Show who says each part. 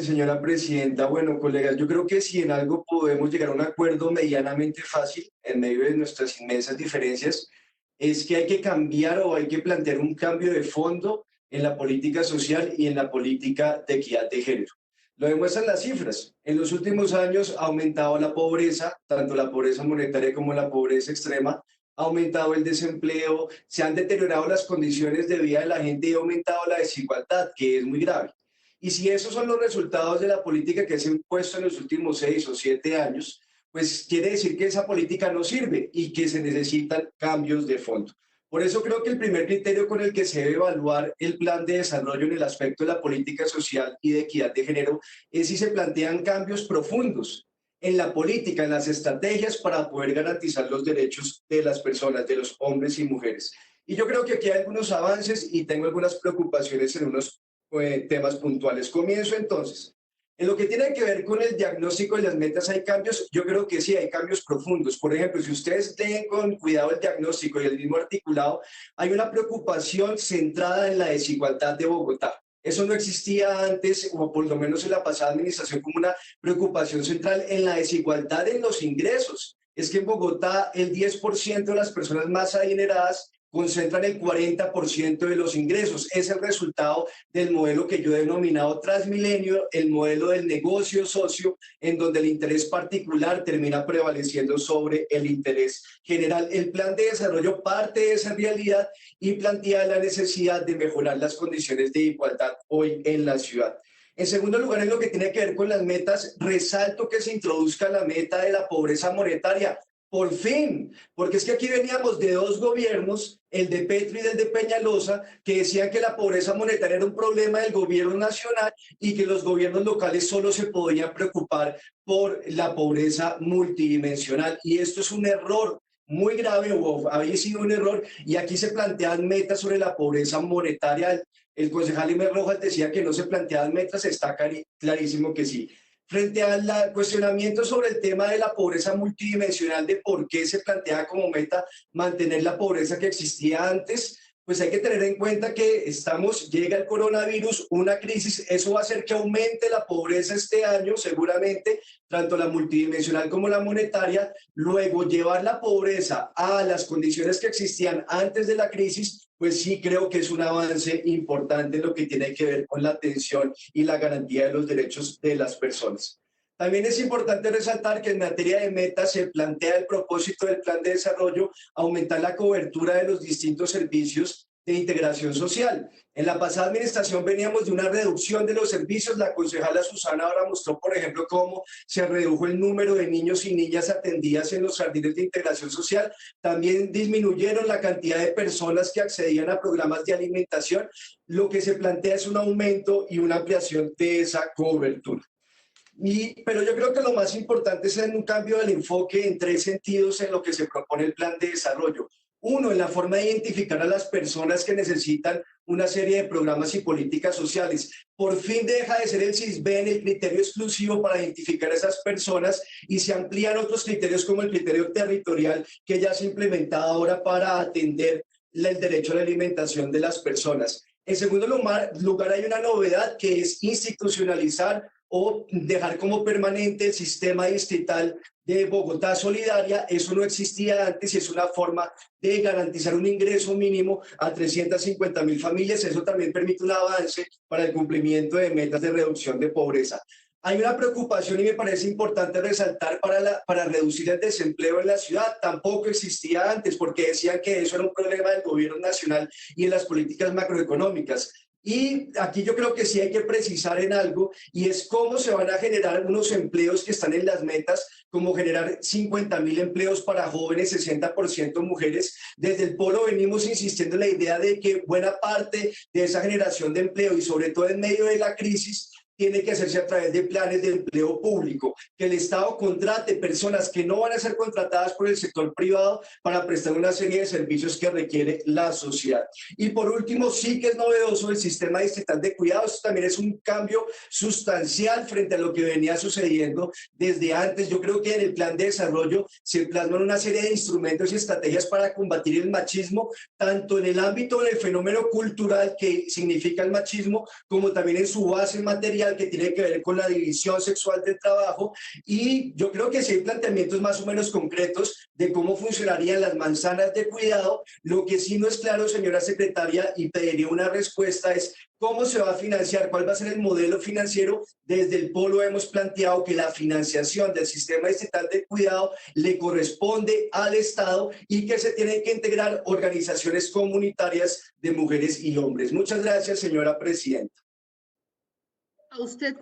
Speaker 1: Gracias, señora presidenta. Bueno, colegas, yo creo que si en algo podemos llegar a un acuerdo medianamente fácil en medio de nuestras inmensas diferencias, es que hay que cambiar o hay que plantear un cambio de fondo en la política social y en la política de equidad de género. Lo demuestran las cifras. En los últimos años ha aumentado la pobreza, tanto la pobreza monetaria como la pobreza extrema, ha aumentado el desempleo, se han deteriorado las condiciones de vida de la gente y ha aumentado la desigualdad, que es muy grave. Y si esos son los resultados de la política que se ha impuesto en los últimos 6 o 7 años, pues quiere decir que esa política no sirve y que se necesitan cambios de fondo. Por eso creo que el primer criterio con el que se debe evaluar el plan de desarrollo en el aspecto de la política social y de equidad de género es si se plantean cambios profundos en la política, en las estrategias para poder garantizar los derechos de las personas, de los hombres y mujeres. Y yo creo que aquí hay algunos avances y tengo algunas preocupaciones en unos temas puntuales. Comienzo entonces. En lo que tiene que ver con el diagnóstico de las metas, ¿hay cambios? Yo creo que sí, hay cambios profundos. Por ejemplo, si ustedes leen con cuidado el diagnóstico y el mismo articulado, hay una preocupación centrada en la desigualdad de Bogotá. Eso no existía antes, o por lo menos en la pasada administración, como una preocupación central en la desigualdad en los ingresos. Es que en Bogotá el 10% de las personas más adineradas concentran el 40% de los ingresos. Es el resultado del modelo que yo he denominado Transmilenio, el modelo del negocio socio, en donde el interés particular termina prevaleciendo sobre el interés general. El plan de desarrollo parte de esa realidad y plantea la necesidad de mejorar las condiciones de igualdad hoy en la ciudad. En segundo lugar, en lo que tiene que ver con las metas, resalto que se introduzca la meta de la pobreza monetaria. Por fin, porque es que aquí veníamos de dos gobiernos, el de Petro y el de Peñalosa, que decían que la pobreza monetaria era un problema del gobierno nacional y que los gobiernos locales solo se podían preocupar por la pobreza multidimensional. Y esto es un error muy grave, o había sido un error, y aquí se plantean metas sobre la pobreza monetaria. El concejal Imer Rojas decía que no se planteaban metas, está clarísimo que sí. Frente al cuestionamiento sobre el tema de la pobreza multidimensional, de por qué se plantea como meta mantener la pobreza que existía antes, pues hay que tener en cuenta que llega el coronavirus, una crisis, eso va a hacer que aumente la pobreza este año, seguramente, tanto la multidimensional como la monetaria. Luego, llevar la pobreza a las condiciones que existían antes de la crisis, pues sí creo que es un avance importante en lo que tiene que ver con la atención y la garantía de los derechos de las personas. También es importante resaltar que en materia de metas se plantea el propósito del plan de desarrollo aumentar la cobertura de los distintos servicios de integración social. En la pasada administración veníamos de una reducción de los servicios. La concejala Susana ahora mostró, por ejemplo, cómo se redujo el número de niños y niñas atendidas en los jardines de integración social. También disminuyeron la cantidad de personas que accedían a programas de alimentación. Lo que se plantea es un aumento y una ampliación de esa cobertura. Pero yo creo que lo más importante es un cambio del enfoque en tres sentidos en lo que se propone el plan de desarrollo. Uno, en la forma de identificar a las personas que necesitan una serie de programas y políticas sociales. Por fin deja de ser el CISBEN el criterio exclusivo para identificar a esas personas y se amplían otros criterios como el criterio territorial que ya se ha implementado ahora para atender el derecho a la alimentación de las personas. En segundo lugar, hay una novedad que es institucionalizar o dejar como permanente el sistema distrital de Bogotá Solidaria. Eso no existía antes y es una forma de garantizar un ingreso mínimo a 350.000 familias. Eso también permite un avance para el cumplimiento de metas de reducción de pobreza. Hay una preocupación y me parece importante resaltar para reducir el desempleo en la ciudad. Tampoco existía antes porque decían que eso era un problema del gobierno nacional y en las políticas macroeconómicas. Y aquí yo creo que sí hay que precisar en algo y es cómo se van a generar unos empleos que están en las metas, como generar 50.000 empleos para jóvenes, 60% mujeres. Desde el Polo venimos insistiendo en la idea de que buena parte de esa generación de empleo y sobre todo en medio de la crisis tiene que hacerse a través de planes de empleo público, que el Estado contrate personas que no van a ser contratadas por el sector privado para prestar una serie de servicios que requiere la sociedad. Y por último, sí que es novedoso el sistema distrital de cuidados. Esto también es un cambio sustancial frente a lo que venía sucediendo desde antes. Yo creo que en el plan de desarrollo se plasman una serie de instrumentos y estrategias para combatir el machismo, tanto en el ámbito del fenómeno cultural que significa el machismo, como también en su base material salarial que tiene que ver con la división sexual del trabajo, y yo creo que sí hay planteamientos más o menos concretos de cómo funcionarían las manzanas de cuidado. Lo que sí no es claro, señora secretaria, y pediría una respuesta, es cómo se va a financiar, cuál va a ser el modelo financiero. Desde el Polo hemos planteado que la financiación del sistema estatal de cuidado le corresponde al Estado y que se tienen que integrar organizaciones comunitarias de mujeres y hombres. Muchas gracias, señora presidenta.
Speaker 2: A usted,